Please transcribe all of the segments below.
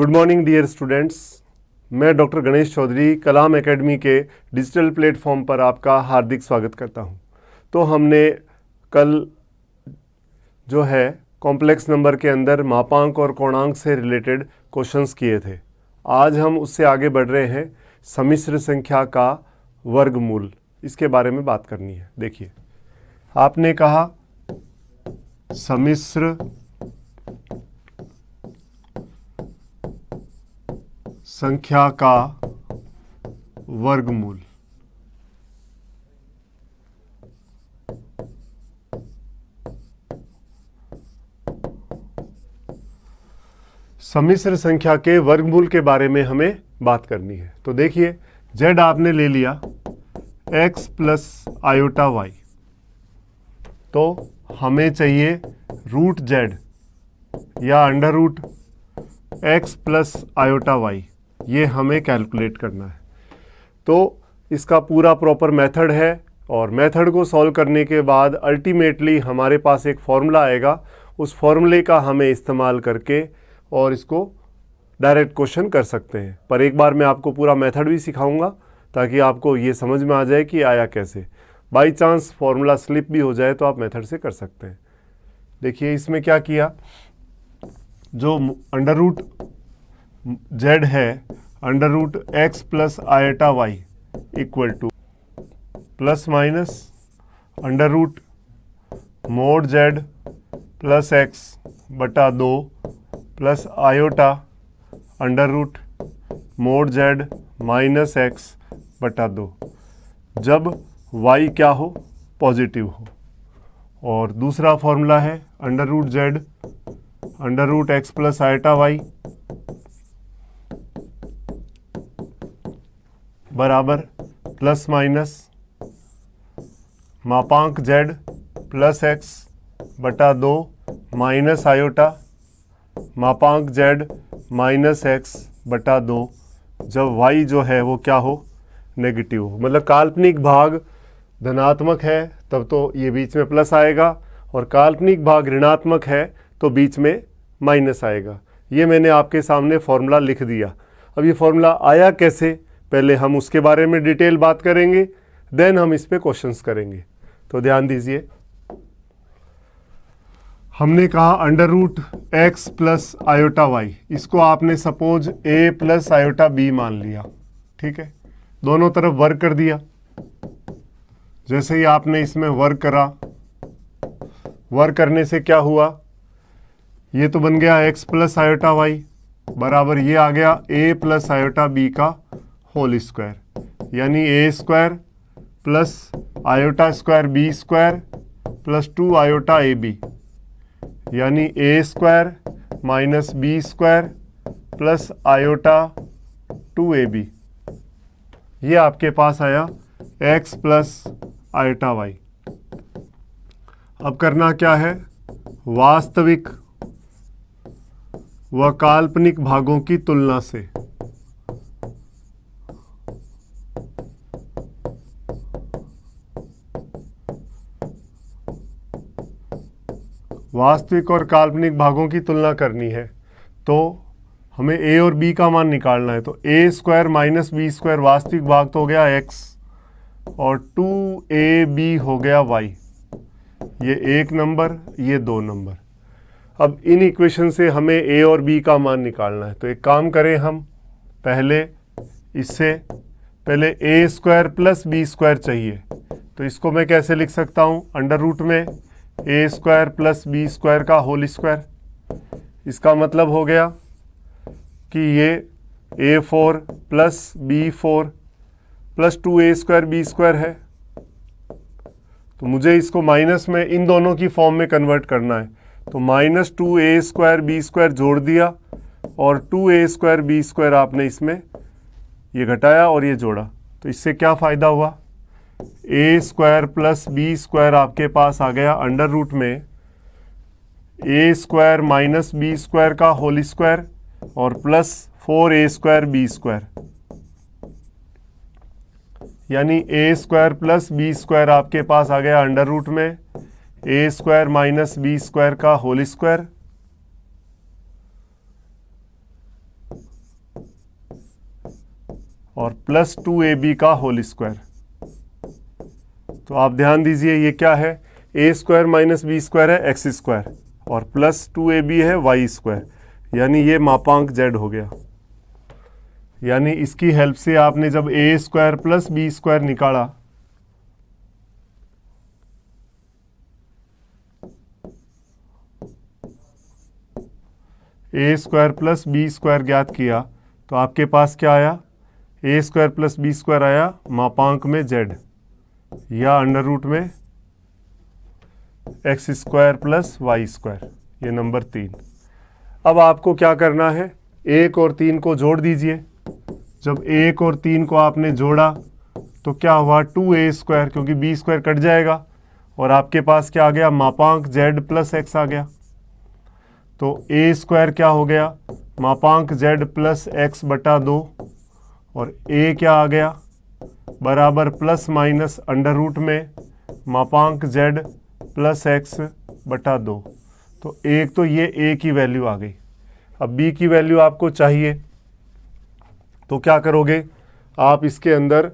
Good morning dear students. मैं doctor Ganesh Chaudhary Kalam academy के digital platform पर आपका हार्दिक स्वागत करता हूं। तो हमने कल जो है कॉम्प्लेक्स नंबर के अंदर मापांक और कोणांक से रिलेटेड क्वेश्चंस किए थे। आज हम उससे आगे बढ़ रहे हैं, सम्मिश्र संख्या का वर्गमूल, इसके बारे में बात करनी है। देखिए, आपने कहा सम्मिश्र संख्या का वर्गमूल। सम्मिश्र संख्या के वर्गमूल के बारे में हमें बात करनी है। तो देखिए, z आपने ले लिया x प्लस आयोटा वाई, तो हमें चाहिए रूट z या under root x plus iota y, ये हमें कैलकुलेट करना है। तो इसका पूरा प्रॉपर मेथड है और मेथड को सॉल्व करने के बाद अल्टीमेटली हमारे पास एक फॉर्मूला आएगा। उस फॉर्मूले का हमें इस्तेमाल करके और इसको डायरेक्ट क्वेश्चन कर सकते हैं। पर एक बार मैं आपको पूरा मेथड भी सिखाऊंगा ताकि आपको ये समझ में आ जाए कि आया कैसे। बाई चांस फॉर्मूला स्लिप भी हो जाए तो आप मेथड से कर सकते हैं। देखिए, इसमें क्या किया, जो अंडर रूट z है, under root x plus iota y equal to plus minus under root mod z plus x बटा 2 plus iota under root mod z minus x बटा 2, जब y क्या हो, पॉजिटिव हो। और दूसरा फॉर्मूला है under root z under root x plus iota y बराबर प्लस माइनस मापांक z प्लस एक्स बटा 2 माइनस आयोटा मापांक z माइनस एक्स बटा 2, जब y जो है वो क्या हो, नेगेटिव हो। मतलब काल्पनिक भाग धनात्मक है तब तो ये बीच में प्लस आएगा, और काल्पनिक भाग ऋणात्मक है तो बीच में माइनस आएगा। ये मैंने आपके सामने फॉर्मूला लिख दिया। अब ये फॉर्मूला आया कैसे, पहले हम उसके बारे में डिटेल बात करेंगे, देन हम इस पे क्वेश्चंस करेंगे। तो ध्यान दीजिए, हमने कहा under root x plus iota y, इसको आपने suppose a plus iota b मान लिया। ठीक है, दोनों तरफ वर्क कर दिया। जैसे ही आपने इसमें वर्क करा, वर्क करने से क्या हुआ, ये तो बन गया x प्लस आयोटा वाई बराबर ये आ गया a प्लस आयोटा b का होल स्क्वायर, यानी a square plus iota square b square plus 2 iota a b, यानी a square minus b square plus iota 2ab। ये आपके पास आया x प्लस आयोटा वाई। अब करना क्या है, वास्तविक व काल्पनिक भागों की तुलना से वास्तविक और काल्पनिक भागों की तुलना करनी है। तो हमें a और b का मान निकालना है। तो a square minus b square वास्तविक भाग तो हो गया x और 2ab हो गया y, ये 1 नंबर, ये 2 नंबर। अब इन इक्वेशन से हमें a और b का मान निकालना है। तो एक काम करें, हम पहले इससे पहले a square plus b square चाहिए। तो इसको मैं कैसे लिख सकता हूँ, अंडर रूट में a square plus b square का होल स्क्वायर। इसका मतलब हो गया कि ये a4 plus b4 plus 2a square b square है। तो मुझे इसको माइनस में इन दोनों की फॉर्म में कन्वर्ट करना है। तो minus 2a square b square जोड़ दिया और 2a स्क्वायर बी स्क्वायर आपने इसमें ये घटाया और ये जोड़ा। तो इससे क्या फ़ायदा हुआ, a square plus b square आपके पास आ गया अंडर रूट में a square minus b square का होल स्क्वायर और plus 4a square b square, यानी a square plus b square आपके पास आ गया अंडर रूट में a square minus b square का होल स्क्वायर और प्लस 2ab का होल स्क्वायर। तो आप ध्यान दीजिए ये क्या है, a square minus b square है एक्स स्क्वायर और प्लस 2ab है वाई स्क्वायर, यानी ये मापांक z हो गया। यानी इसकी हेल्प से आपने जब a square plus b square निकाला a square plus b square ज्ञात किया तो आपके पास क्या आया, a square plus b square आया मापांक में z या अंडर रूट में x square plus y square, ये नंबर 3। अब आपको क्या करना है, 1 और 3 को जोड़ दीजिए। जब 1 और 3 को आपने जोड़ा तो क्या हुआ, 2a स्क्वायर, क्योंकि b स्क्वायर कट जाएगा और आपके पास क्या आ गया, मापांक z प्लस x आ गया। तो a स्क्वायर क्या हो गया, मापांक z प्लस x बटा 2 और a क्या आ गया, बराबर प्लस माइनस अंडर रूट में मापांक z प्लस x बटा 2। तो एक तो ये a की वैल्यू आ गई। अब b की वैल्यू आपको चाहिए तो क्या करोगे, आप इसके अंदर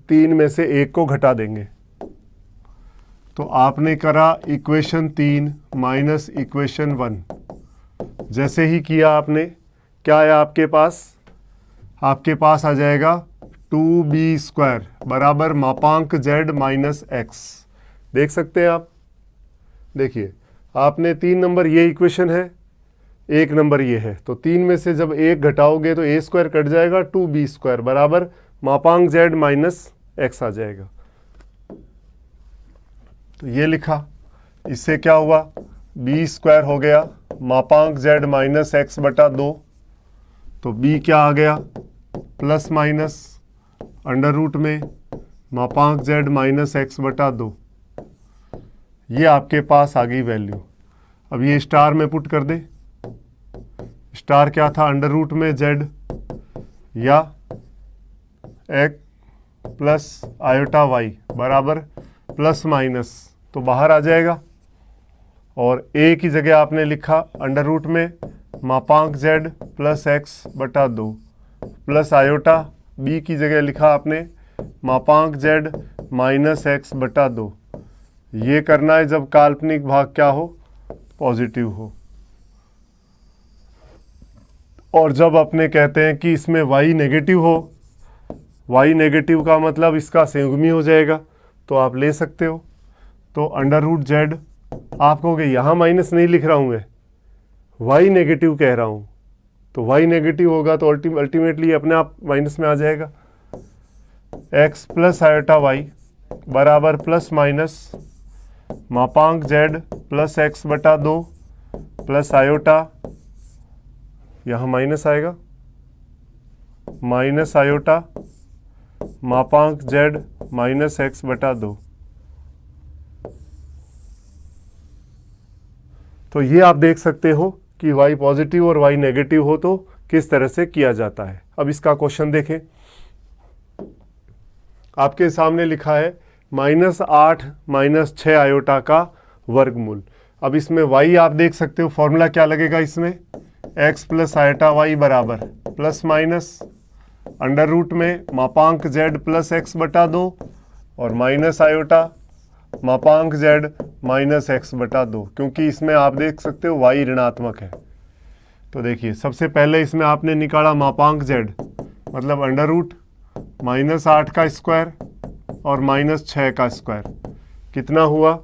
3 में से 1 को घटा देंगे। तो आपने करा इक्वेशन 3 माइनस इक्वेशन 1। जैसे ही किया आपने, क्या है आपके पास आ जाएगा 2b स्क्वायर बराबर मापांक z माइनस x। देख सकते हैं आप, देखिए आपने 3 नंबर ये इक्वेशन है, 1 नंबर ये है, तो 3 में से जब 1 घटाओगे तो a स्क्वायर कट जाएगा, 2b स्क्वायर बराबर मापांक z माइनस x आ जाएगा। तो ये लिखा, इससे क्या हुआ, b स्क्वायर हो गया मापांक z माइनस x बटा 2। तो b क्या आ गया, प्लस माइनस अंडर रूट में मापांक z माइनस x बटा 2। ये आपके पास आ गई वैल्यू। अब ये स्टार में पुट कर दे। स्टार क्या था, अंडर रूट में z या x प्लस आयोटा y बराबर प्लस माइनस, तो बाहर आ जाएगा। और a की जगह आपने लिखा अंडर रूट में मापांक z प्लस x बटा 2 प्लस आयोटा, b की जगह लिखा आपने मापांक z माइनस x बटा 2। ये करना है जब काल्पनिक भाग क्या हो, पॉजिटिव हो। और जब अपने कहते हैं कि इसमें y नेगेटिव हो, y नेगेटिव का मतलब इसका संयुग्मी हो जाएगा, तो आप ले सकते हो। तो अंडर रूट z, आप कहोगे यहाँ माइनस नहीं लिख रहा हूँ मैं, y नेगेटिव कह रहा हूँ, तो y नेगेटिव होगा तो अल्टीमेटली अपने आप माइनस में आ जाएगा। x प्लस आयोटा y बराबर प्लस माइनस मापांक z प्लस x बटा 2 प्लस आयोटा, यहाँ माइनस आएगा, माइनस आयोटा मापांक z माइनस x बटा 2। तो ये आप देख सकते हो कि y पॉजिटिव और y नेगेटिव हो तो किस तरह से किया जाता है। अब इसका क्वेश्चन देखें, आपके सामने लिखा है -8 माइनस 6 आयोटा का वर्गमूल। अब इसमें y आप देख सकते हो, फॉर्मूला क्या लगेगा इसमें, x प्लस आयोटा y बराबर प्लस माइनस अंडर रूट में मापांक z प्लस x बटा 2 और माइनस आयोटा मापांक z माइनस x बटा 2, क्योंकि इसमें आप देख सकते हो y ऋणात्मक है। तो देखिए सबसे पहले इसमें आपने निकाला मापांक z, मतलब अंडर रूट -8 का स्क्वायर और -6 का स्क्वायर, कितना हुआ,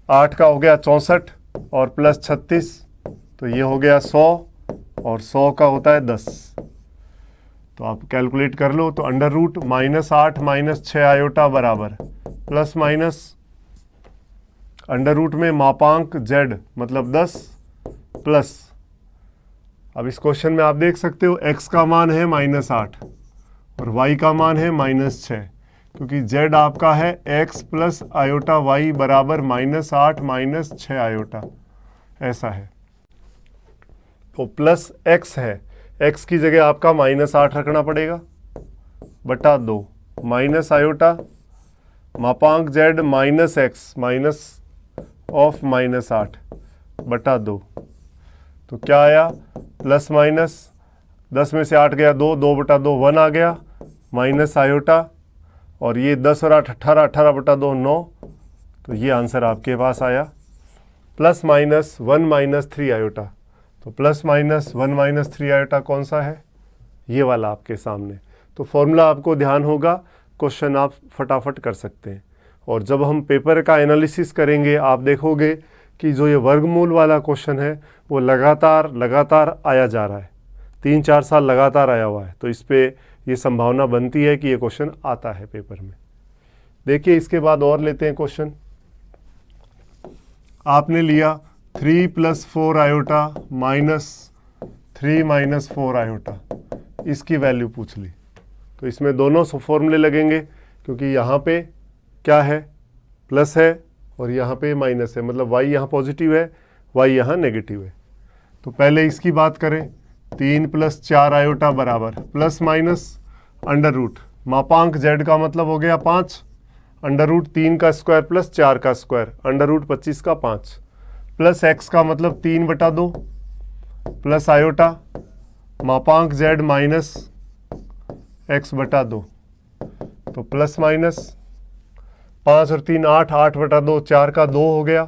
8 का हो गया 64 और प्लस 36, तो ये हो गया 100 और 100 का होता है 10। तो आप कैलकुलेट कर लो। तो अंडर रूट -8 माइनस 6 आयोटा बराबर प्लस माइनस अंडर रूट में मापांक z मतलब 10 प्लस, अब इस क्वेश्चन में आप देख सकते हो x का मान है -8 और y का मान है -6, क्योंकि z आपका है x प्लस आयोटा y बराबर -8 माइनस 6 आयोटा, ऐसा है। तो प्लस x है, x की जगह आपका -8 रखना पड़ेगा बटा 2 माइनस आयोटा मापांक z minus x minus of -8 बटा 2। तो क्या आया, प्लस माइनस 10 में से 8 गया 2, 2/2 1 आ गया, माइनस आयोटा, और ये 10 और 8 18, 18/2 9, तो ये आंसर आपके पास आया प्लस माइनस 1 माइनस 3 आयोटा। तो प्लस माइनस 1 माइनस 3 आयोटा कौन सा है? ये वाला आपके सामने। तो फॉर्मूला आपको ध्यान होगा, क्वेश्चन आप फटाफट कर सकते हैं। और जब हम पेपर का एनालिसिस करेंगे आप देखोगे कि जो ये वर्गमूल वाला क्वेश्चन है वो लगातार आया जा रहा है, 3-4 साल लगातार आया हुआ है। तो इस पे ये संभावना बनती है कि ये क्वेश्चन आता है पेपर में। देखिए इसके बाद और लेते हैं क्वेश्चन। आपने लिया 3 + 4 आयोटा माइनस 3 - 4 आयोटा, इसकी वैल्यू पूछ ली। तो इसमें दोनों फॉर्मूले लगेंगे, क्योंकि यहाँ पे क्या है, प्लस है और यहाँ पे माइनस है, मतलब y यहाँ पॉजिटिव है, y यहाँ नेगेटिव है। तो पहले इसकी बात करें, 3 + 4 आयोटा बराबर प्लस माइनस अंडर रूट, मापांक z का मतलब हो गया 5, अंडर रूट 3 का स्क्वायर प्लस 4 का स्क्वायर, अंडर रूट 25 का 5, प्लस x का मतलब 3/2 प्लस आयोटा, मापांक z माइनस x/2, तो प्लस माइनस 5 और 3 8, 8/2, 4 का 2 हो गया,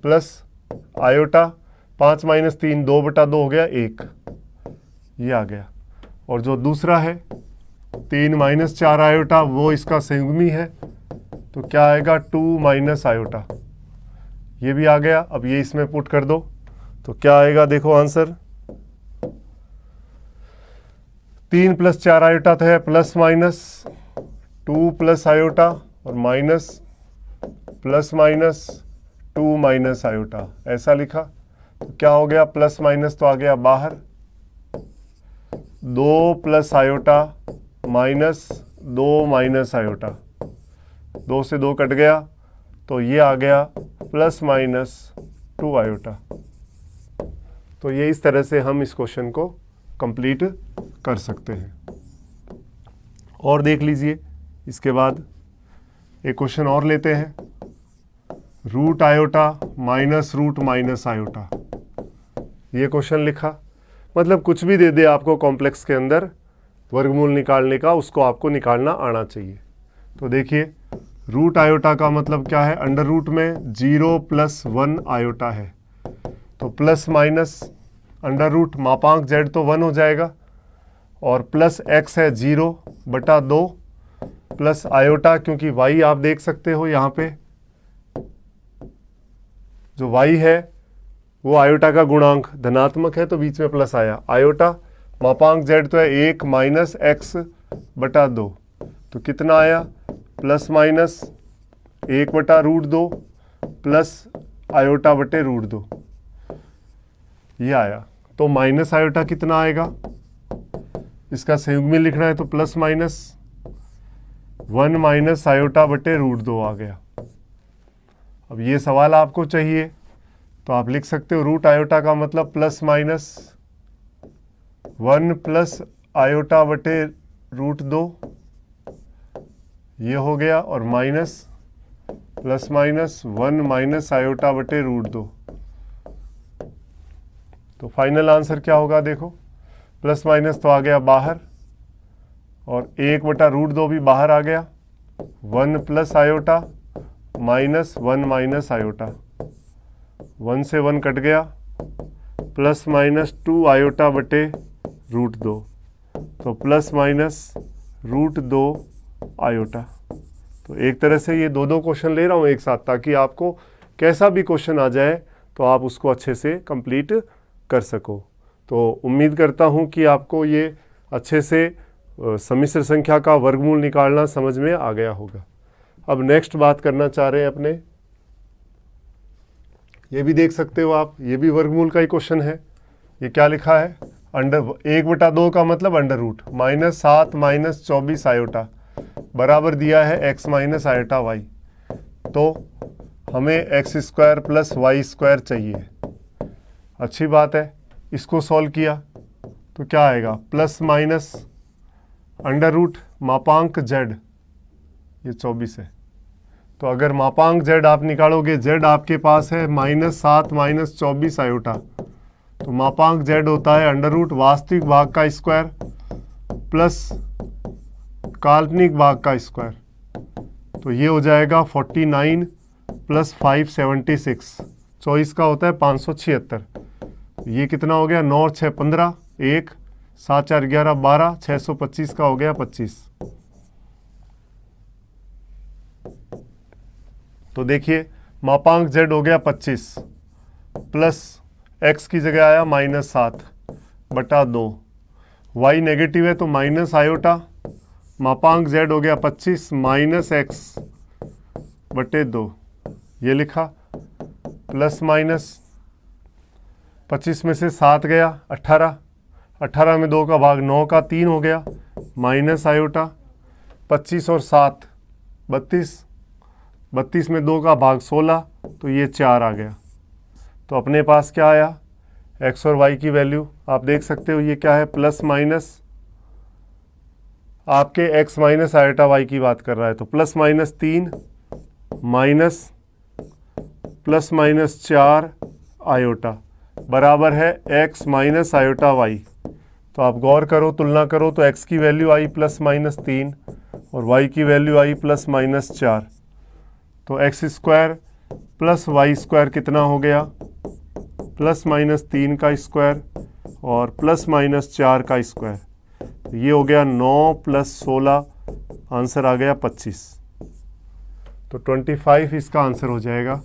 प्लस आयोटा 5 - 3 2/2 हो गया 1, ये आ गया। और जो दूसरा है 3 - 4 आयोटा, वो इसका संयुग्मी है, तो क्या आएगा 2 - आयोटा, ये भी आ गया। अब ये इसमें पुट कर दो तो क्या आएगा, देखो आंसर 3 + 4 आयोटा तो है प्लस माइनस 2 + आयोटा और माइनस प्लस माइनस 2 - आयोटा, ऐसा लिखा। तो क्या हो गया, प्लस माइनस तो आ गया बाहर, 2 + आयोटा माइनस 2 - आयोटा, 2 से 2 कट गया, तो ये आ गया प्लस माइनस 2 आयोटा। तो ये इस तरह से हम इस क्वेश्चन को कंप्लीट कर सकते हैं। और देख लीजिए इसके बाद एक क्वेश्चन और लेते हैं, root iota minus root minus iota. ये क्वेश्चन लिखा, मतलब कुछ भी दे दे आपको कॉम्प्लेक्स के अंदर वर्गमूल निकालने का, उसको आपको निकालना आना चाहिए। तो देखिए रूट आयोटा का मतलब क्या है, अंडर रूट में 0 + 1 आयोटा है, तो प्लस माइनस अंडर रूट, मापांक z तो 1 हो जाएगा, और प्लस x है 0/2 प्लस आयोटा, क्योंकि y आप देख सकते हो यहाँ पे जो y है वो आयोटा का गुणांक धनात्मक है, तो बीच में प्लस आया, आयोटा मापांक z तो है 1 - x/2, तो कितना आया प्लस माइनस 1/√2 प्लस आयोटा बटे √2, ये आया। तो माइनस आयोटा कितना आएगा, इसका संयुग्मी लिखना है, तो प्लस माइनस 1 - आयोटा बटे √2 आ गया। अब ये सवाल आपको चाहिए तो आप लिख सकते हो रूट आयोटा का मतलब प्लस माइनस 1 + आयोटा बटे √2, ये हो गया, और माइनस प्लस माइनस 1 - आयोटा बटे √2। तो फाइनल आंसर क्या होगा, देखो प्लस माइनस तो आ गया बाहर, और 1/√2 भी बाहर आ गया, 1 + आयोटा माइनस 1 - आयोटा, 1 से 1 कट गया, प्लस माइनस 2 आयोटा बटे √2, तो प्लस माइनस √2 आयोटा। तो एक तरह से ये दो क्वेश्चन ले रहा हूँ एक साथ, ताकि आपको कैसा भी क्वेश्चन आ जाए तो आप उसको अच्छे से कंप्लीट कर सको। तो उम्मीद करता हूँ कि आपको ये अच्छे से सम्मिश्र संख्या का वर्गमूल निकालना समझ में आ गया होगा। अब नेक्स्ट बात करना चाह रहे हैं अपने, ये भी देख सकते हो आप, ये भी वर्गमूल का ही क्वेश्चन है। ये क्या लिखा है, अंडर 1/2 का मतलब अंडर रूट -7 - 24 आयोटा बराबर दिया है x - आयोटा y, तो हमें x² + y² चाहिए। अच्छी बात है, इसको सॉल्व किया तो क्या आएगा, प्लस माइनस अंडर रूट मापांक z, ये 24 है, तो अगर मापांक z आप निकालोगे, z आपके पास है -7 - 24 आयोटा, तो मापांक z होता है अंडर रूट वास्तविक भाग का स्क्वायर प्लस काल्पनिक भाग का स्क्वायर। तो ये हो जाएगा 49 प्लस 576, 24 का होता है 576। ये कितना हो गया, 9 और 6 15, 1 7 4 11 12, 625 का हो गया 25। तो देखिए मापांक z हो गया 25 प्लस x की जगह आया -7 बटा 2, y नेगेटिव है तो माइनस आयोटा, मापांक z हो गया 25 माइनस x बटे 2, ये लिखा प्लस माइनस 25 में से 7 गया 18, 18 में 2 का भाग 9 का 3 हो गया, माइनस आयोटा 25 और 7 32, 32 में 2 का भाग 16, तो ये 4 आ गया। तो अपने पास क्या आया, x और y की वैल्यू आप देख सकते हो, ये क्या है प्लस माइनस, आपके x माइनस आयोटा y की बात कर रहा है, तो plus minus 3 minus plus minus 4 iota बराबर है x माइनस आयोटा y। तो आप गौर करो, तुलना करो, तो x की वैल्यू आई प्लस माइनस 3 और y की वैल्यू आई प्लस माइनस 4। तो x square plus y square कितना हो गया, प्लस माइनस 3 का स्क्वायर और प्लस माइनस 4 का स्क्वायर। ये हो गया 9 प्लस 16, आंसर आ गया 25। तो 25 इसका आंसर हो जाएगा।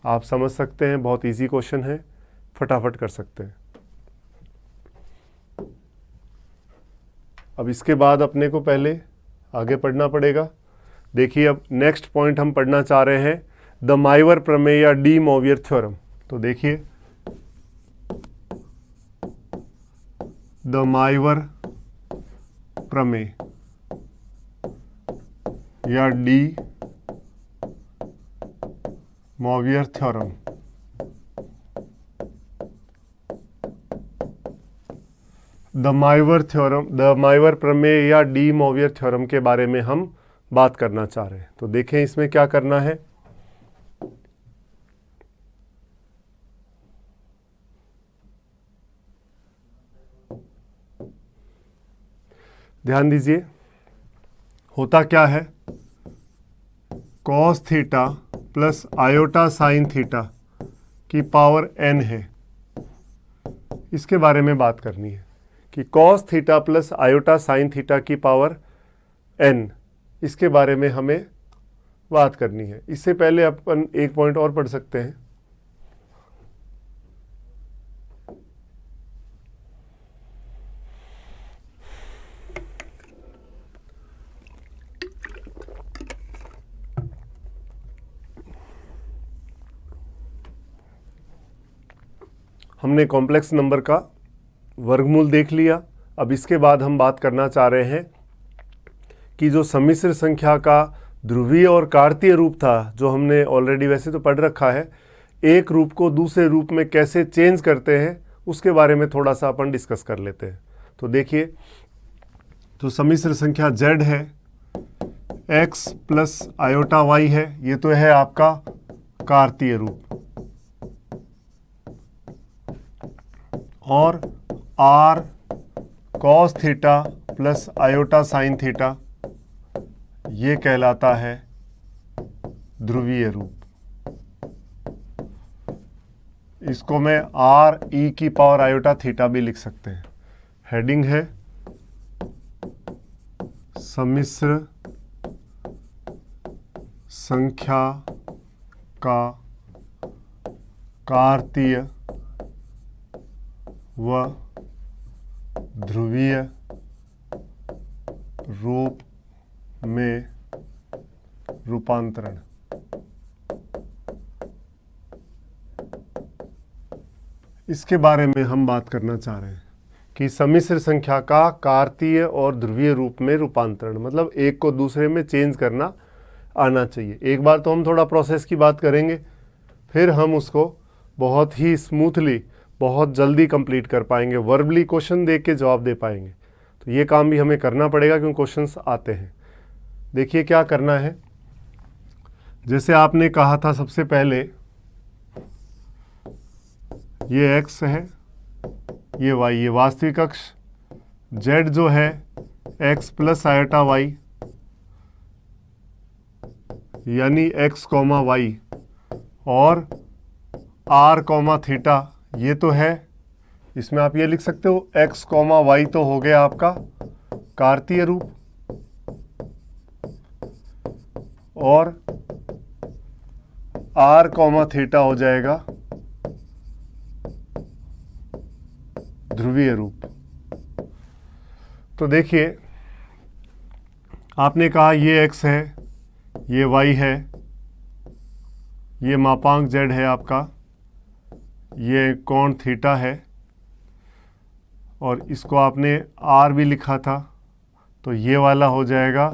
आप समझ सकते हैं, बहुत इजी क्वेश्चन है, फटाफट कर सकते हैं। अब इसके बाद अपने को पहले आगे पढ़ना पड़ेगा। देखिए अब नेक्स्ट पॉइंट हम पढ़ना चाह रहे हैं द माइवर प्रमेय या डी मोवियर थ्योरम। तो देखिए द माइवर प्रमेय या डी मोवियर थ्योरम। द माइवर प्रमेय या डी मोवियर थ्योरम के बारे में हम बात करना चाह रहे हैं। तो देखें इसमें क्या करना है। ध्यान दीजिए, होता क्या है, cos theta plus iota sine theta की पावर n है, इसके बारे में बात करनी है कि cos theta plus iota sine theta की पावर n, इसके बारे में हमें बात करनी है। इससे पहले अपन एक पॉइंट और पढ़ सकते हैं। हमने कॉम्प्लेक्स नंबर का वर्गमूल देख लिया। अब इसके बाद हम बात करना चाह रहे हैं कि जो सम्मिश्र संख्या का ध्रुवीय और कार्तीय रूप था, जो हमने ऑलरेडी वैसे तो पढ़ रखा है, एक रूप को दूसरे रूप में कैसे चेंज करते हैं उसके बारे में थोड़ा सा अपन डिस्कस कर लेते हैं। तो देखिए, तो सम्मिश्र संख्या z है, x प्लस आयोटा y है, ये तो है आपका कार्तीय रूप, और r cos theta plus iota sine theta, ये कहलाता है ध्रुवीय रूप। इसको मैं r e की पावर आयोटा थीटा भी लिख सकते हैं। हेडिंग है सम्मिश्र संख्या का कार्तीय व ध्रुवीय रूप में रूपांतरण। इसके बारे में हम बात करना चाह रहे हैं कि सम्मिश्र संख्या का कार्तीय और ध्रुवीय रूप में रूपांतरण, मतलब एक को दूसरे में चेंज करना आना चाहिए। एक बार तो हम थोड़ा प्रोसेस की बात करेंगे, फिर हम उसको बहुत ही स्मूथली, बहुत जल्दी कंप्लीट कर पाएंगे, वर्बली क्वेश्चन देख के जवाब दे पाएंगे। तो ये काम भी हमें करना पड़ेगा क्योंकि क्वेश्चंस आते हैं। देखिए क्या करना है, जैसे आपने कहा था सबसे पहले, ये x है ये y, ये वास्तविक अक्ष, z जो है x प्लस आयोटा y, यानी x कॉमा वाई, और r कॉमा थीटा ये तो है, इसमें आप ये लिख सकते हो x कॉमा वाई तो हो गया आपका कार्तीय रूप, और r कॉमा थीटा हो जाएगा ध्रुवीय रूप। तो देखिए आपने कहा ये x है, ये y है, ये मापांक z है आपका, ये कोण थीटा है, और इसको आपने r भी लिखा था, तो ये वाला हो जाएगा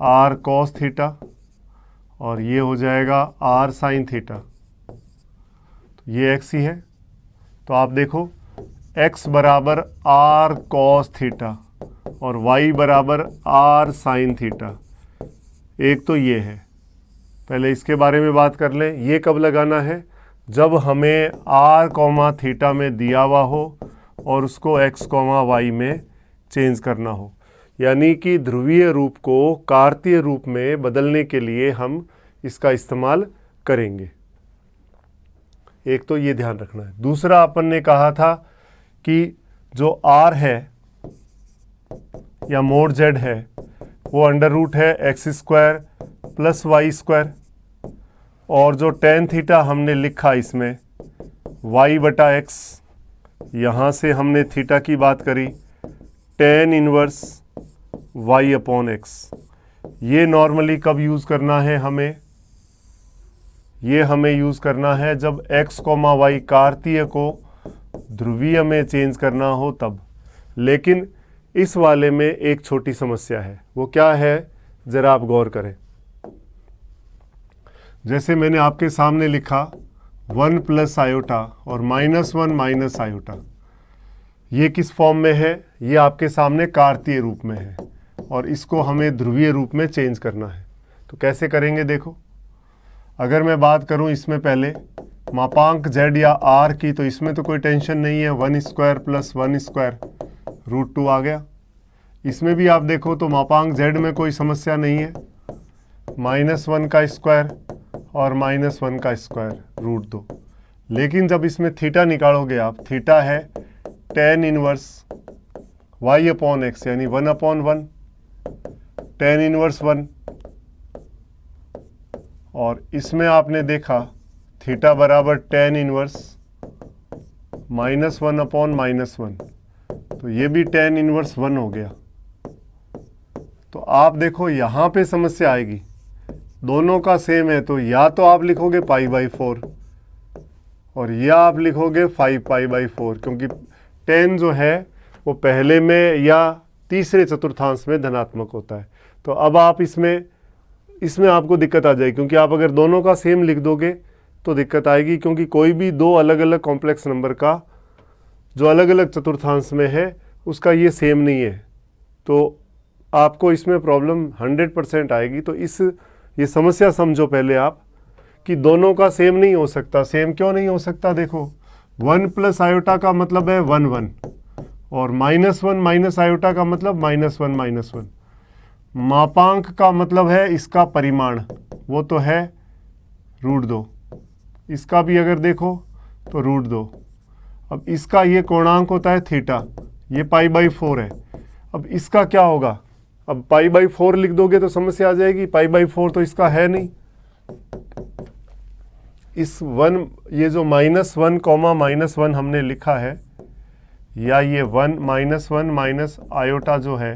r cos थीटा, और ये हो जाएगा r sin थीटा। तो ये x ही है। तो आप देखो x बराबर r cos थीटा और y बराबर r sin थीटा, एक तो ये है। पहले इसके बारे में बात कर लें। ये कब लगाना है? जब हमें r कॉमा थीटा में दिया हुआ हो और उसको x कॉमा वाई में चेंज करना हो, यानी कि ध्रुवीय रूप को कार्तीय रूप में बदलने के लिए हम इसका इस्तेमाल करेंगे। एक तो ये ध्यान रखना है। दूसरा अपन ने कहा था कि जो r है या मोड z है वो अंडर रूट है x square plus y square, और जो टेन थीटा हमने लिखा इसमें y बटा एक्स, यहाँ से हमने थीटा की बात करी, tan inverse y upon x. ये नॉर्मली कब यूज़ करना है हमें? ये हमें यूज़ करना है जब x कॉमा वाई कार्तीय को ध्रुवीय में चेंज करना हो तब। लेकिन इस वाले में एक छोटी समस्या है। वो क्या है, ज़रा आप गौर करें। जैसे मैंने आपके सामने लिखा 1 प्लस आयोटा और -1 माइनस आयोटा, ये किस फॉर्म में है? ये आपके सामने कार्तीय रूप में है और इसको हमें ध्रुवीय रूप में चेंज करना है। तो कैसे करेंगे देखो। अगर मैं बात करूं इसमें पहले मापांक z या r की, तो इसमें तो कोई टेंशन नहीं है, 1 स्क्वायर प्लस 1 स्क्वायर रूट 2 आ गया। इसमें भी आप देखो तो मापांक z में कोई समस्या नहीं है, -1 का स्क्वायर और -1 का स्क्वायर रूट 2। लेकिन जब इसमें थीटा निकालोगे आप, थीटा है tan inverse y upon x, यानी 1 अपॉन 1, टेन इनवर्स 1, और इसमें आपने देखा थीटा बराबर टेन इनवर्स -1 अपॉन -1, तो ये भी टेन इनवर्स 1 हो गया। तो आप देखो यहाँ पे समस्या आएगी, दोनों का सेम है, तो या तो आप लिखोगे π/4 और या आप लिखोगे 5π/4, क्योंकि 10 जो है वो पहले में या तीसरे चतुर्थांश में धनात्मक होता है। तो अब आप इसमें आपको दिक्कत आ जाएगी, क्योंकि आप अगर दोनों का सेम लिख दोगे तो दिक्कत आएगी, क्योंकि कोई भी दो अलग अलग कॉम्प्लेक्स नंबर का जो अलग अलग चतुर्थांश में है उसका ये सेम नहीं है, तो आपको इसमें प्रॉब्लम 100% आएगी। तो ये समस्या समझो पहले आप कि दोनों का सेम नहीं हो सकता। सेम क्यों नहीं हो सकता? देखो 1 प्लस आयोटा का मतलब है 1 1, और -1 माइनस आयोटा का मतलब -1 -1। मापांक का मतलब है इसका परिमाण, वो तो है रूट 2। इसका भी अगर देखो तो रूट 2। अब इसका ये कोणांक होता है थीटा, ये π/4 है। अब इसका क्या होगा? अब π/4 लिख दोगे तो समस्या आ जाएगी, π/4 तो इसका है नहीं। इस 1, ये जो -1 कॉमा -1 हमने लिखा है, या ये 1 -1 माइनस आयोटा जो है,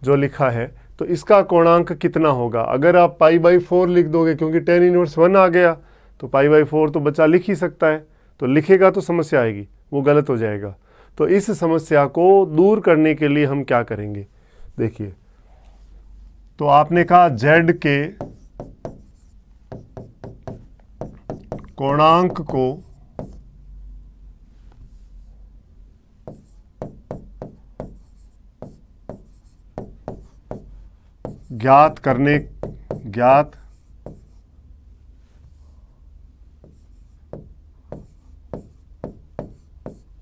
जो लिखा है, तो इसका कोणांक कितना होगा? अगर आप π/4 लिख दोगे, क्योंकि टेन इनवर्स 1 आ गया, तो π/4 तो बच्चा लिख ही सकता है, तो लिखेगा तो समस्या आएगी, वो गलत हो जाएगा। तो इस समस्या को दूर करने के लिए हम क्या करेंगे देखिए। तो आपने कहा z के कोणांक को ज्ञात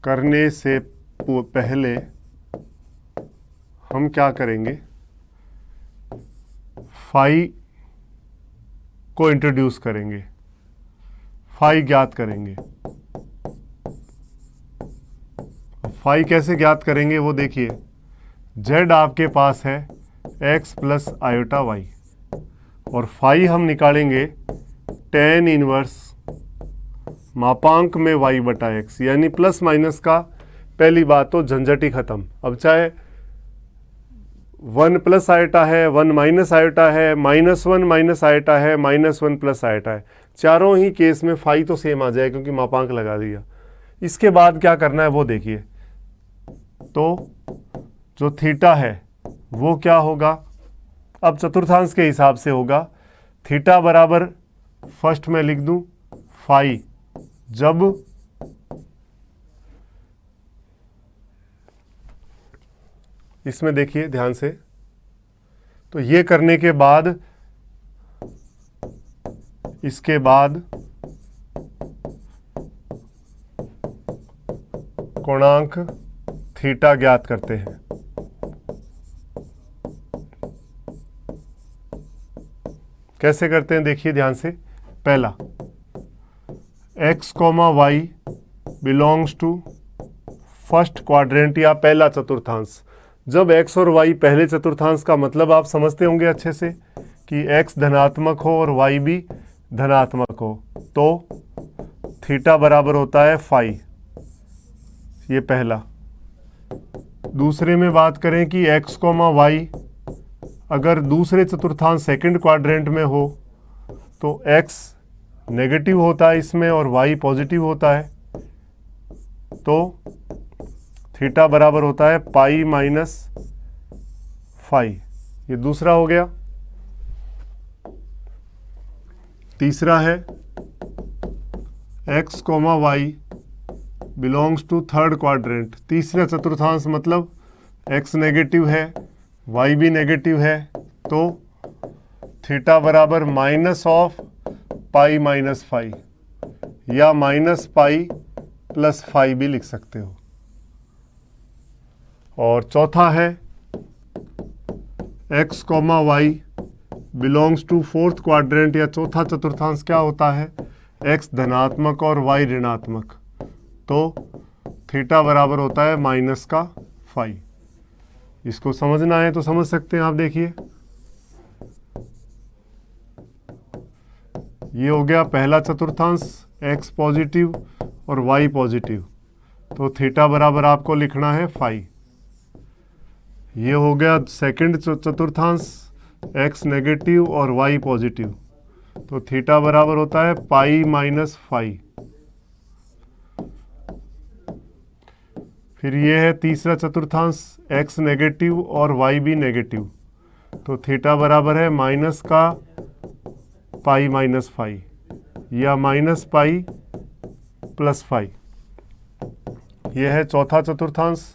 करने से पहले हम क्या करेंगे, फाई को इंट्रोड्यूस करेंगे, फाई ज्ञात करेंगे। फाई कैसे ज्ञात करेंगे वो देखिए, z आपके पास है x प्लस आयोटा वाई, और फाई हम निकालेंगे tan इनवर्स मापांक में y बटा x, यानी प्लस माइनस का पहली बात तो झंझट ही खत्म। अब चाहे 1 प्लस आयोटा है, 1 माइनस आयोटा है, -1 माइनस आयोटा है, -1 प्लस आयोटा है, चारों ही केस में फाई तो सेम आ जाए क्योंकि मापांक लगा दिया। इसके बाद क्या करना है वो देखिए, तो जो थीटा है वो क्या होगा, अब चतुर्थांश के हिसाब से होगा। थीटा बराबर फर्स्ट में लिख दूं फाई, जब इसमें देखिए ध्यान से, तो ये करने के बाद इसके बाद कोणांक थीटा ज्ञात करते हैं। कैसे करते हैं देखिए ध्यान से, पहला x, y belongs to first quadrant या पहला चतुर्थांश। जब x और y पहले चतुर्थांश का मतलब आप समझते होंगे अच्छे से कि x धनात्मक हो और y भी धनात्मक हो, तो थीटा बराबर होता है फाई, ये पहला। दूसरे में बात करें कि x, y अगर दूसरे चतुर्थांश सेकंड क्वाड्रेंट में हो तो x नेगेटिव होता है इसमें और y पॉजिटिव होता है, तो थीटा बराबर होता है पाई माइनस फाई, ये दूसरा हो गया। तीसरा है x, y belongs to third quadrant, तीसरा चतुर्थांश मतलब x नेगेटिव है, y भी नेगेटिव है, तो थीटा बराबर minus of pi minus phi, या माइनस पाई प्लस फाई भी लिख सकते हो। और चौथा है x, y belongs to fourth quadrant या चौथा चतुर्थांश क्या होता है, x धनात्मक और y ऋणात्मक, तो थीटा बराबर होता है माइनस का फाई। इसको समझना है तो समझ सकते हैं आप, देखिए ये हो गया पहला चतुर्थांश, x पॉजिटिव और y पॉजिटिव, तो थीटा बराबर आपको लिखना है फाई। ये हो गया सेकंड चतुर्थांश, x नेगेटिव और y पॉजिटिव, तो थीटा बराबर होता है पाई माइनस फाई। फिर ये है तीसरा चतुर्थांश, x नेगेटिव और y भी नेगेटिव, तो थीटा बराबर है माइनस का पाई माइनस फाई, या माइनस पाई प्लस फाई। यह है चौथा चतुर्थांश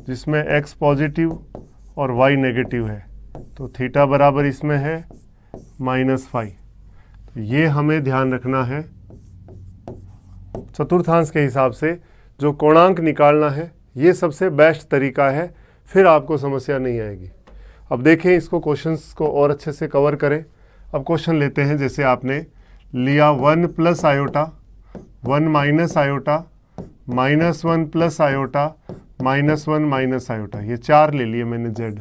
जिसमें x पॉजिटिव और y नेगेटिव है, तो थीटा बराबर इसमें है माइनस फाई। तो ये हमें ध्यान रखना है, चतुर्थांश के हिसाब से जो कोणांक निकालना है ये सबसे बेस्ट तरीका है, फिर आपको समस्या नहीं आएगी। अब देखें इसको, क्वेश्चंस को और अच्छे से कवर करें। अब क्वेश्चन लेते हैं, जैसे आपने लिया 1 plus iota, 1 minus iota, -1 plus iota, -1 minus iota, ये चार ले लिए मैंने z।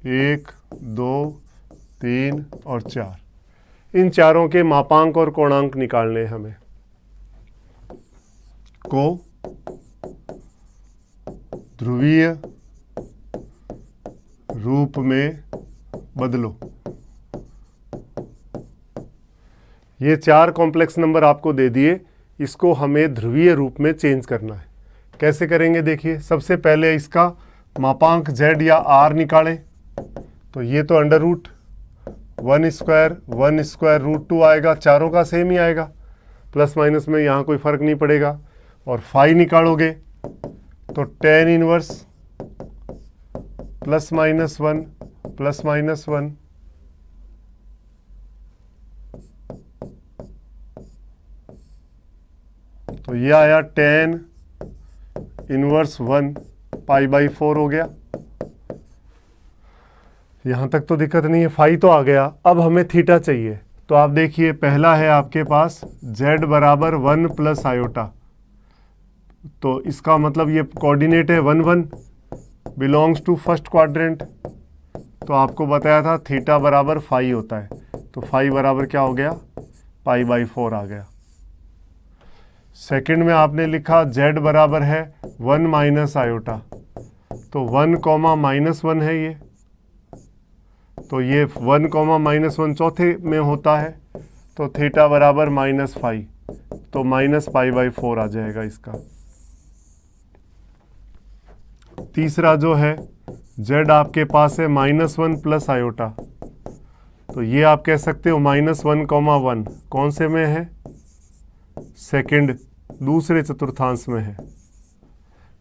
एक, दो, तीन और चार, इन चारों के मापांक और कोणांक निकालने हैं हमें। को ध्रुवीय रूप में बदलो। ये चार कॉम्प्लेक्स नंबर आपको दे दिए, इसको हमें ध्रुवीय रूप में चेंज करना है। कैसे करेंगे देखिए, सबसे पहले इसका मापांक z या r निकालें, तो ये तो अंडर रूट 1 स्क्वायर रूट 2 आएगा, चारों का सेम ही आएगा, प्लस माइनस में यहाँ कोई फ़र्क नहीं पड़ेगा। और फाई निकालोगे तो tan इनवर्स प्लस माइनस 1 तो ये आया tan इनवर्स 1 π/4 हो गया। यहाँ तक तो दिक्कत नहीं है, फाई तो आ गया। अब हमें थीटा चाहिए, तो आप देखिए पहला है आपके पास z बराबर 1 प्लस आयोटा, तो इसका मतलब ये कोऑर्डिनेट है 1 1, बिलोंग्स टू फर्स्ट क्वाड्रेंट। तो आपको बताया था थीटा बराबर फाई होता है, तो फाई बराबर क्या हो गया, π/4 आ गया। सेकंड में आपने लिखा z बराबर है 1 माइनस आयोटा, तो 1 कॉमा -1 है ये, तो ये 1 कॉमा -1 चौथे में होता है, तो थीटा बराबर -फाई, तो -π/4 आ जाएगा इसका। तीसरा जो है z आपके पास है -1 प्लस आयोटा, तो ये आप कह सकते हो -1 कॉमा 1 कौन से में है, सेकंड दूसरे चतुर्थांश में है।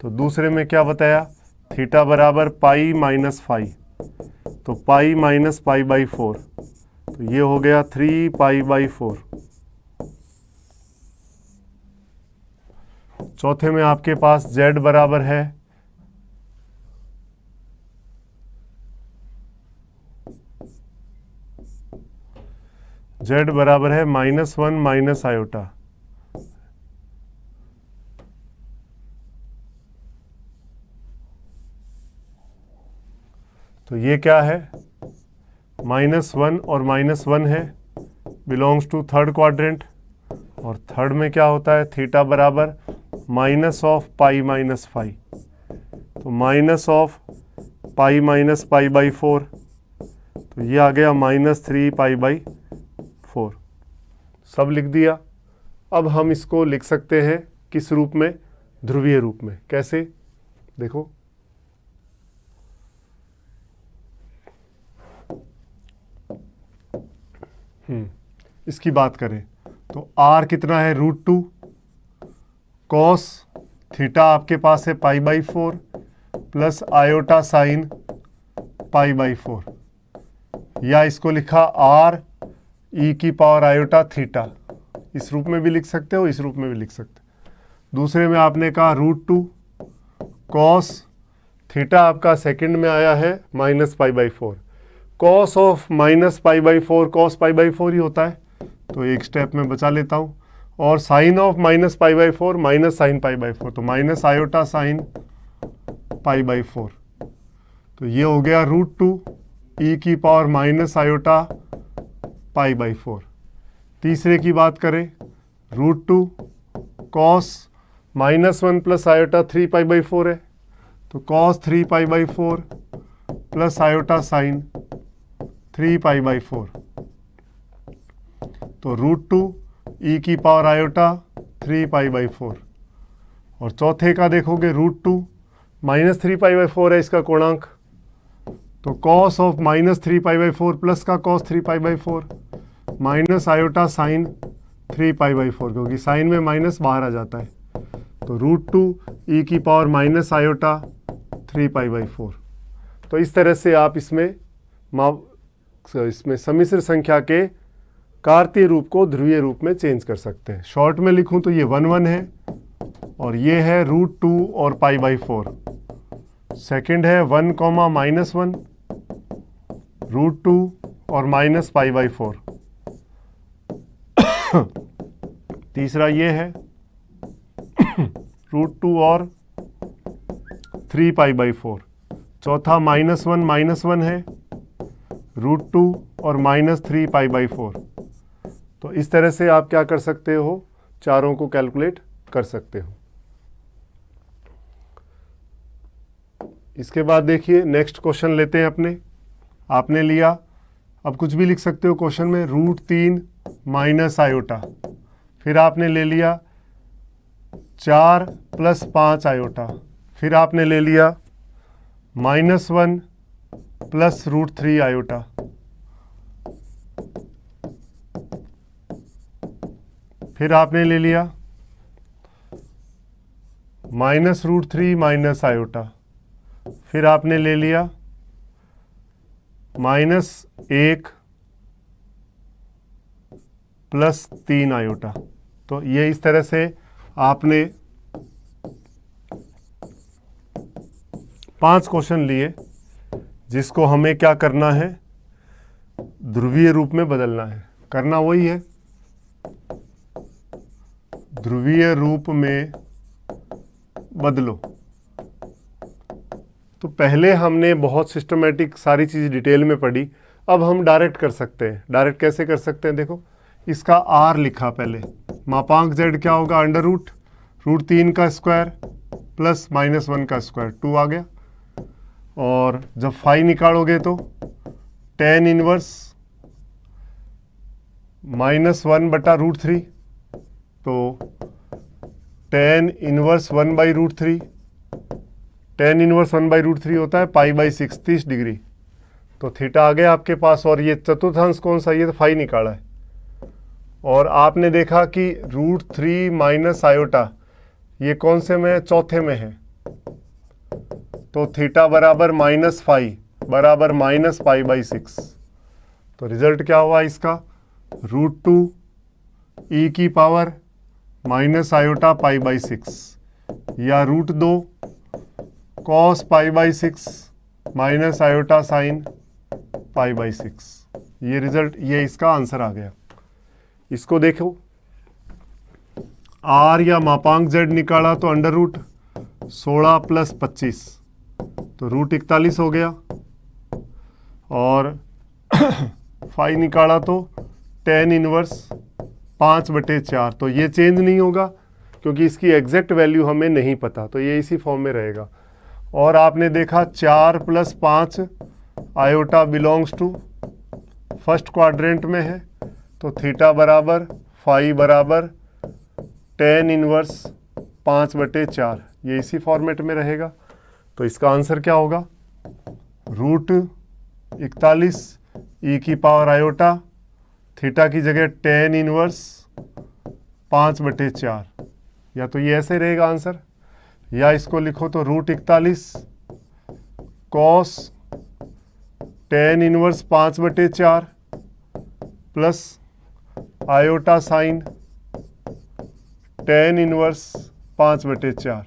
तो दूसरे में क्या बताया, थीटा बराबर पाई माइनस फाई, तो पाई माइनस π/4, तो ये हो गया 3π/4। चौथे में आपके पास z बराबर है -1 माइनस आयोटा, तो ये क्या है, -1 और -1 है, बिलोंग्स टू थर्ड क्वाड्रेंट। और थर्ड में क्या होता है, थीटा बराबर minus of pi minus phi, तो माइनस ऑफ पाई माइनस π/4, तो ये आ गया -3π/4। सब लिख दिया। अब हम इसको लिख सकते हैं किस रूप में, ध्रुवीय रूप में। कैसे, देखो इसकी बात करें तो r कितना है, √2 कॉस थीटा आपके पास है π/4 प्लस आयोटा साइन π/4, या इसको लिखा r e की पावर आयोटा थीटा, इस रूप में भी लिख सकते हो, इस रूप में भी लिख सकते हो। दूसरे में आपने कहा √2 कॉस थीटा आपका सेकंड में आया है -π/4, कॉस ऑफ -π/4 कॉस π/4 ही होता है, तो एक स्टेप में बचा लेता हूँ। और साइन ऑफ -π/4 माइनस साइन π/4, तो माइनस आयोटा साइन π/4, तो ये हो गया √2 e की पावर माइनस आयोटा π/4। तीसरे की बात करें, √2 कॉस -1 प्लस आयोटा 3π/4 है, तो कॉस 3π/4 प्लस आयोटा साइन 3π/4, तो √2 e की पावर आयोटा 3π/4। और चौथे का देखोगे √2 -3π/4 है इसका कोणांक, तो कॉस ऑफ -3π/4 प्लस का कॉस 3π/4 माइनस आयोटा साइन 3π/4, क्योंकि साइन में माइनस बाहर आ जाता है, तो √2 e की पावर माइनस आयोटा 3π/4। तो इस तरह से आप इसमें सम्मिश्र संख्या के कार्तीय रूप को ध्रुवीय रूप में चेंज कर सकते हैं। शॉर्ट में लिखूं तो ये 1 1 है, और ये है √2 और π/4। सेकंड है 1 कॉमा -1 √2 और माइनस π/4। तीसरा ये है √2 और 3π/4। चौथा -1 है, √2 और -3π/4। तो इस तरह से आप क्या कर सकते हो, चारों को कैलकुलेट कर सकते हो। इसके बाद देखिए नेक्स्ट क्वेश्चन लेते हैं अपने। आपने लिया, अब कुछ भी लिख सकते हो क्वेश्चन में, √3 माइनस आयोटा, फिर आपने ले लिया 4 + 5 आयोटा, फिर आपने ले लिया -1 प्लस √3 आयोटा, फिर आपने ले लिया -√3 माइनस आयोटा, फिर आपने ले लिया -1 + 3 आयोटा। तो ये इस तरह से आपने 5 क्वेश्चन लिए जिसको हमें क्या करना है, ध्रुवीय रूप में बदलना है। करना वही है, ध्रुवीय रूप में बदलो। तो पहले हमने बहुत सिस्टमेटिक सारी चीज़ डिटेल में पढ़ी, अब हम डायरेक्ट कर सकते हैं। डायरेक्ट कैसे कर सकते हैं, देखो इसका आर लिखा पहले, मापांक जेड क्या होगा, अंडर रूट 3 का स्क्वायर प्लस -1 का स्क्वायर 2 आ गया। और जब फाई निकालोगे तो tan इनवर्स -1/√3, तो tan इनवर्स 1/√3, tan इनवर्स 1/√3 होता है π/6 30 डिग्री। तो थीटा आ गया आपके पास। और ये चतुर्थांश कौन सा, ये तो फाई निकाला है। और आपने देखा कि √3 माइनस आयोटा ये कौन से में है, चौथे में है। तो थीटा बराबर -फाई बराबर -π/6। तो रिजल्ट क्या हुआ इसका, √2 e की पावर माइनस आयोटा π/6 या √2 cos π/6 माइनस आयोटा साइन π/6। ये रिजल्ट, ये इसका आंसर आ गया। इसको देखो, आर या मापांक जेड निकाला तो अंडर रूट 16 + 25 तो √41 हो गया। और फाई निकाला तो tan इनवर्स 5/4, तो ये चेंज नहीं होगा क्योंकि इसकी एग्जैक्ट वैल्यू हमें नहीं पता, तो ये इसी फॉर्म में रहेगा। और आपने देखा 4 + 5 iota belongs to first quadrant में है, तो थीटा बराबर फाई बराबर tan इनवर्स 5/4, ये इसी फॉर्मेट में रहेगा। तो इसका आंसर क्या होगा, √41 e की पावर आयोटा, थीटा की जगह tan इनवर्स 5/4, या तो ये ऐसे रहेगा आंसर, या इसको लिखो तो √41 cos tan inverse 5/4 plus iota sine tan inverse 5/4,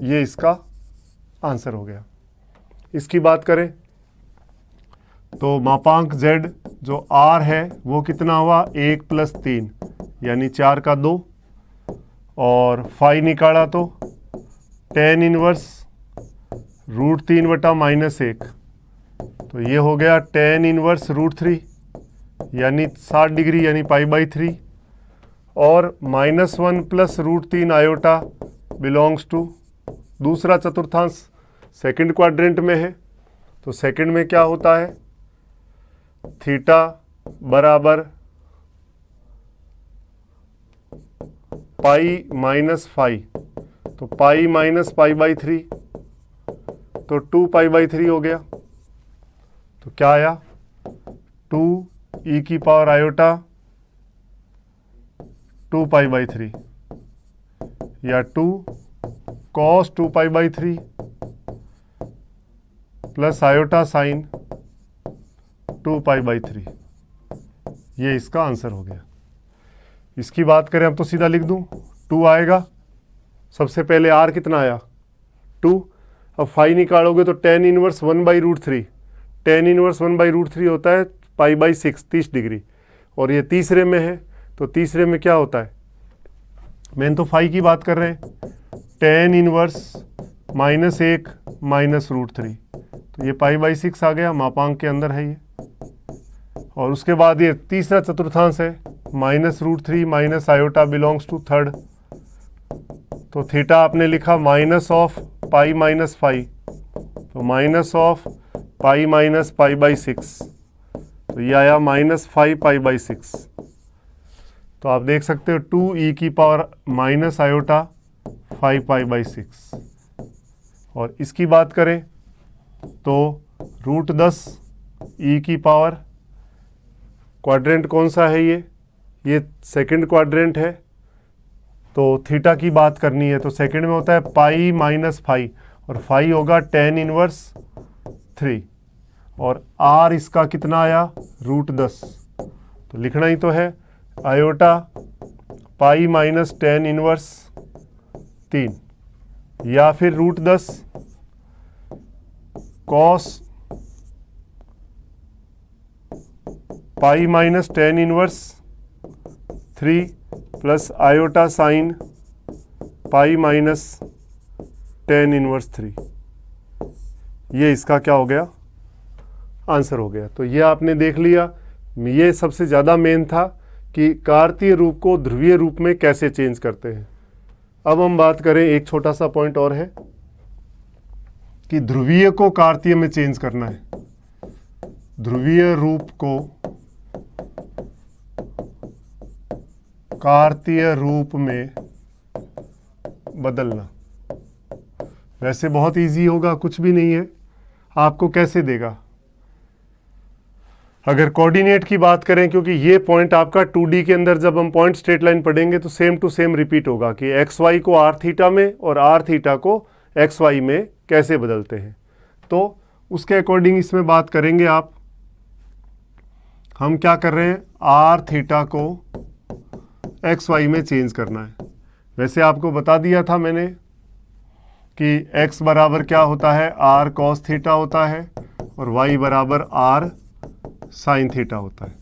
ये इसका आंसर हो गया। इसकी बात करें तो मापांक z जो r है वो कितना हुआ, 1 + 3 यानी 4 का 2। और फाई निकाला तो tan इनवर्स √3/-1, तो ये हो गया tan इनवर्स √3 यानी 60 डिग्री यानी π/3। और -1 + √3 आयोटा बिलोंग्स टू दूसरा चतुर्थांश, सेकंड क्वाड्रेंट में है। तो सेकंड में क्या होता है, थीटा बराबर पाई माइनस फाई, तो पाई माइनस π/3, तो 2π/3 हो गया। तो क्या आया, 2 e की पावर आयोटा 2π/3 या 2 cos 2π/3 प्लस आयोटा साइन 2π/3, ये इसका आंसर हो गया। इसकी बात करें अब तो सीधा लिख दूं, 2 आएगा। सबसे पहले r कितना आया, 2। अब फाई निकालोगे तो tan इनवर्स 1/√3, tan इनवर्स 1/√3 होता है π/6 30 डिग्री। और ये तीसरे में है, तो तीसरे में क्या होता है, मैंने तो फाई की बात कर रहे हैं, tan इनवर्स -1 -√3, तो ये π/6 आ गया, मापांक के अंदर है ये। और उसके बाद ये तीसरा चतुर्थांश है, -√3 minus iota belongs to third, तो थीटा आपने लिखा -π - फाई, तो -π - π/6, तो ये आया -5 π/6। तो आप देख सकते हो 2 e की पावर माइनस आयोटा 5 π/6। और इसकी बात करें तो √10 e की पावर, क्वाड्रेंट कौन सा है ये सेकंड क्वाड्रेंट है, तो थीटा की बात करनी है तो सेकंड में होता है पाई माइनस फाई, और फाई होगा tan इनवर्स 3। और r इसका कितना आया, √10, तो लिखना ही तो है iota pi minus tan inverse 3, या फिर √10 cos pi minus tan inverse 3 plus iota sine pi minus tan inverse 3। ये इसका क्या हो गया, आंसर हो गया। तो ये आपने देख लिया, ये सबसे ज़्यादा मेन था कि कार्तीय रूप को ध्रुवीय रूप में कैसे चेंज करते हैं। अब हम बात करें, एक छोटा सा पॉइंट और है कि ध्रुवीय को कार्तीय में चेंज करना है, ध्रुवीय रूप को कार्तीय रूप में बदलना। वैसे बहुत इजी होगा, कुछ भी नहीं है। आपको कैसे देगा, अगर कोऑर्डिनेट की बात करें, क्योंकि ये पॉइंट आपका 2D के अंदर जब हम पॉइंट स्ट्रेट लाइन पढ़ेंगे तो सेम टू सेम रिपीट होगा कि एक्स वाई को आर थीटा में और आर थीटा को एक्स वाई में कैसे बदलते हैं। तो उसके अकॉर्डिंग इसमें बात करेंगे आप। हम क्या कर रहे हैं, आर थीटा को एक्स वाई में चेंज करना है। वैसे आपको बता दिया था मैंने कि x बराबर क्या होता है, आर कॉस थीटा होता है और y बराबर आर साइन थीटा होता है।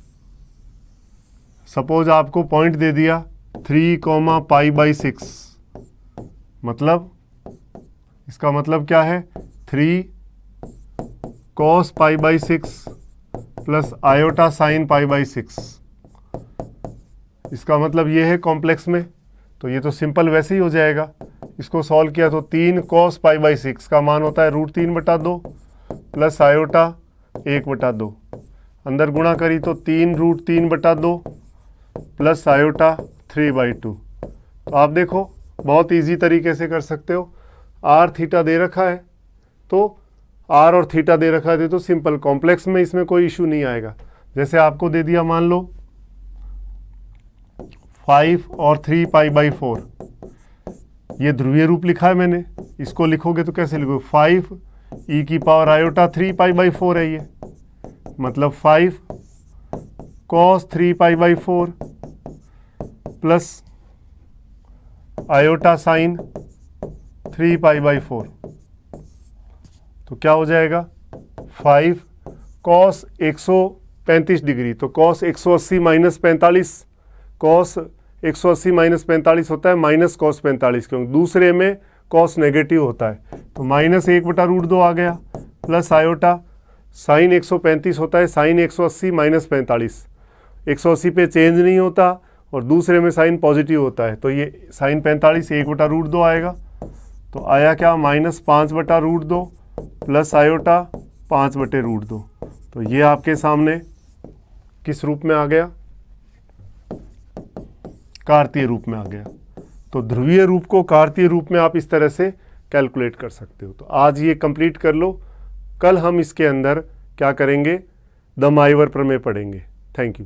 सपोज आपको पॉइंट दे दिया 3, π/6, मतलब इसका मतलब क्या है, 3 cos π/6 प्लस आयोटा साइन π/6। इसका मतलब ये है कॉम्प्लेक्स में, तो ये तो सिंपल वैसे ही हो जाएगा। इसको सॉल्व किया तो 3 cos π/6 का मान होता है √3/2 प्लस आयोटा 1/2। अंदर गुणा करी तो 3 √3/2 प्लस आयोटा 3/2। तो आप देखो बहुत इजी तरीके से कर सकते हो। आर थीटा दे रखा है तो आर और थीटा दे रखा है तो सिंपल, कॉम्प्लेक्स में इसमें कोई इशू नहीं आएगा। जैसे आपको दे दिया मान लो 5 और 3 π/4, ये ध्रुवीय रूप लिखा है मैंने, इसको लिखोगे तो कैसे लिखोगे, 5 e की पावर आयोटा 3 π/4 है ये, मतलब 5 cos 3 π/4 प्लस आयोटा साइन 3 π/4। तो क्या हो जाएगा, 5 cos 135 डिग्री, तो cos 180 माइनस 45, cos 180 माइनस 45 होता है माइनस cos 45, क्योंकि दूसरे में cos नेगेटिव होता है। तो -1/√2 आ गया, प्लस आयोटा साइन 135 होता है साइन 180 माइनस 45, 180 पे चेंज नहीं होता और दूसरे में साइन पॉजिटिव होता है, तो ये साइन 45 1/√2 आएगा। तो आया क्या, -5/√2 प्लस आयोटा 5/√2। तो ये आपके सामने किस रूप में आ गया, कार्तीय रूप में आ गया। तो ध्रुवीय रूप को कार्तीय रूप में आप इस तरह से कैलकुलेट कर सकते हो। तो आज ये कंप्लीट कर लो, कल हम इसके अंदर क्या करेंगे, द माइवर प्रमेय पढ़ेंगे। Thank you.